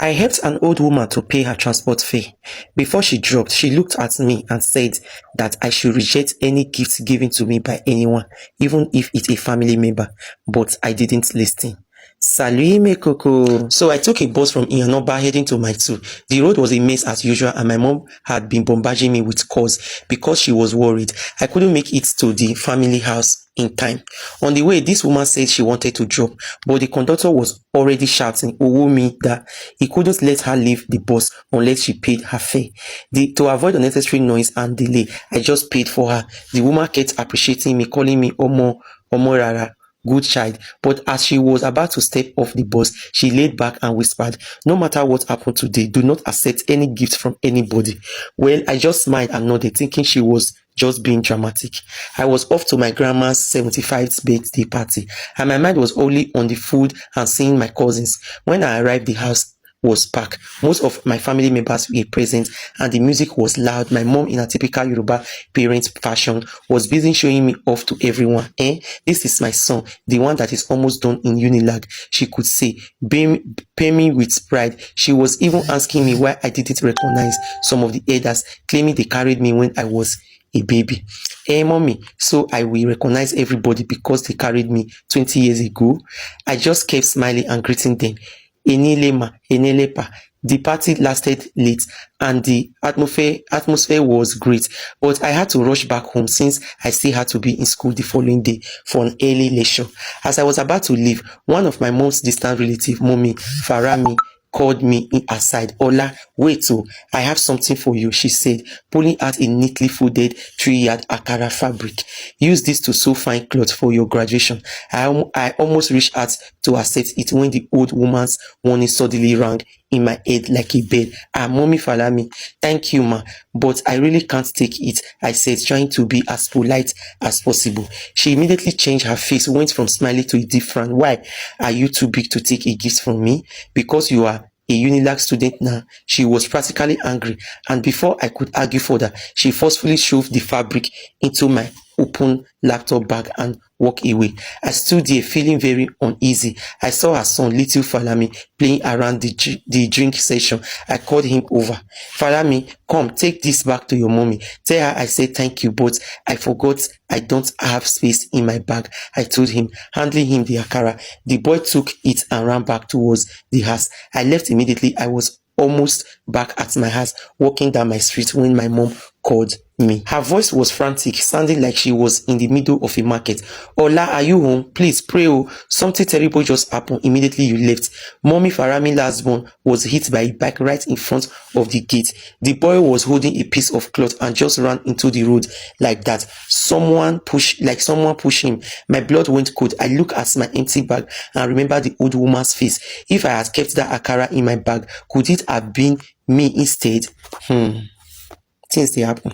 I helped an old woman to pay her transport fare. Before she dropped, she looked at me and said that I should reject any gift given to me by anyone, even if it's a family member, but I didn't listen. Salut mes coco. So I took a bus from Iyanoba heading to my two. The road was a mess as usual and my mom had been bombarding me with calls because she was worried I couldn't make it to the family house in time. On the way, this woman said she wanted to drop, but the conductor was already shouting me that he couldn't let her leave the bus unless she paid her fare. To avoid unnecessary noise and delay, I just paid for her. The woman kept appreciating me, calling me Omo Rara, good child, but as she was about to step off the bus, she laid back and whispered, no matter what happened today, do not accept any gift from anybody. Well, I just smiled and nodded, thinking she was just being dramatic. I was off to my grandma's 75th birthday party, and my mind was only on the food and seeing my cousins. When I arrived, the house was packed. Most of my family members were present and the music was loud. My mom, in a typical Yoruba parent fashion, was busy showing me off to everyone. This is my son, the one that is almost done in Unilag, she could say, pay me with pride. She was even asking me why I didn't recognize some of the elders, claiming they carried me when I was a baby. Hey mommy, so I will recognize everybody because they carried me 20 years ago. I just kept smiling and greeting them. Enilema, Enelepa. The party lasted late and the atmosphere was great, but I had to rush back home since I still had to be in school the following day for an early lecture. As I was about to leave, one of my mom's distant relative, Mommy Farami, called me aside. Ola, wait, I have something for you, she said, pulling out a neatly folded 3-yard Akara fabric. Use this to sew fine clothes for your graduation. I almost reached out to accept it when the old woman's warning suddenly rang in my head like a bell. Mommy Falami, thank you, ma, but I really can't take it, I said, trying to be as polite as possible. She immediately changed her face, went from smiling to a deep frown. Why? Are you too big to take a gift from me? Because you are a Unilag student now. She was practically angry, and before I could argue further, she forcefully shoved the fabric into my open laptop bag and walked away. I stood there feeling very uneasy. I saw her son, little Falami, playing around the drink session. I called him over. Falami, come, take this back to your mommy. Tell her I said thank you, but I forgot I don't have space in my bag, I told him, handing him the Akara. The boy took it and ran back towards the house. I left immediately. I was almost back at my house, walking down my street when my mom called me. Her voice was frantic, sounding like she was in the middle of a market. Ola, are you home? Please pray. Something terrible just happened immediately you left. Mommy Farami lastborn was hit by a bike right in front of the gate. The boy was holding a piece of cloth and just ran into the road like that. Someone pushed him. My blood went cold. I looked at my empty bag and remembered the old woman's face. If I had kept that Akara in my bag, could it have been me instead? Things they happen.